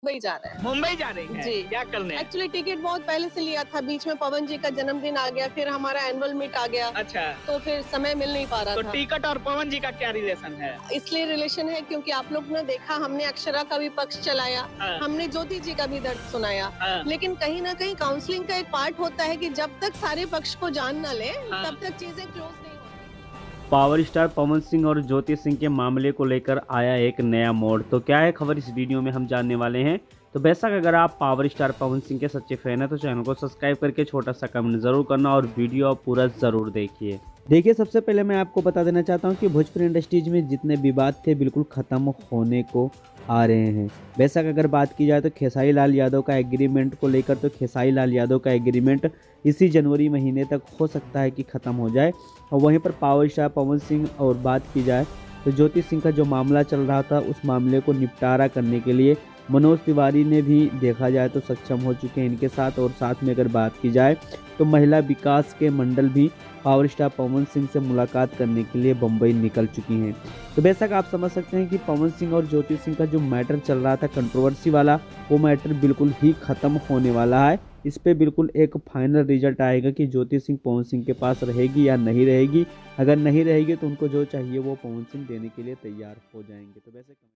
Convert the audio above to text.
मुंबई जा रहे हैं। मुंबई जा रही हैं? जी। क्या करने? एक्चुअली टिकट बहुत पहले से लिया था, बीच में पवन जी का जन्मदिन आ गया, फिर हमारा एनुअल मीट आ गया, अच्छा, तो फिर समय मिल नहीं पा रहा तो था। टिकट और पवन जी का क्या रिलेशन है? इसलिए रिलेशन है क्योंकि आप लोग ने देखा, हमने अक्षरा का भी पक्ष चलाया, हाँ, हमने ज्योति जी का भी दर्द सुनाया। हाँ, लेकिन कहीं न कहीं काउंसलिंग का एक पार्ट होता है कि जब तक सारे पक्ष को जान ना लें, हाँ। तब तक चीज़ें क्लोज़ नहीं होती। पावर स्टार पवन सिंह और ज्योति सिंह के मामले को लेकर आया एक नया मोड़। तो क्या है खबर, इस वीडियो में हम जानने वाले हैं। तो बेशक अगर आप पावर स्टार पवन सिंह के सच्चे फैन हैं तो चैनल को सब्सक्राइब करके छोटा सा कमेंट जरूर करना और वीडियो आप पूरा जरूर देखिए। देखिए, सबसे पहले मैं आपको बता देना चाहता हूं कि भोजपुरी इंडस्ट्रीज में जितने विवाद थे बिल्कुल ख़त्म होने को आ रहे हैं। बेशक अगर बात की जाए तो खेसारी लाल यादव का एग्रीमेंट को लेकर, तो खेसारी लाल यादव का एग्रीमेंट इसी जनवरी महीने तक हो सकता है कि ख़त्म हो जाए। और वहीं पर पावर स्टार पवन सिंह और बात की जाए तो ज्योति सिंह का जो मामला चल रहा था, उस मामले को निपटारा करने के लिए मनोज तिवारी ने भी देखा जाए तो सक्षम हो चुके हैं इनके साथ। और साथ में अगर बात की जाए तो महिला विकास के मंडल भी पावर स्टार पवन सिंह से मुलाकात करने के लिए बम्बई निकल चुकी हैं। तो बेशक आप समझ सकते हैं कि पवन सिंह और ज्योति सिंह का जो मैटर चल रहा था कंट्रोवर्सी वाला, वो मैटर बिल्कुल ही ख़त्म होने वाला है। इस पे बिल्कुल एक फाइनल रिजल्ट आएगा कि ज्योति सिंह पवन सिंह के पास रहेगी या नहीं रहेगी। अगर नहीं रहेगी तो उनको जो चाहिए वो पवन सिंह देने के लिए तैयार हो जाएंगे। तो वैसे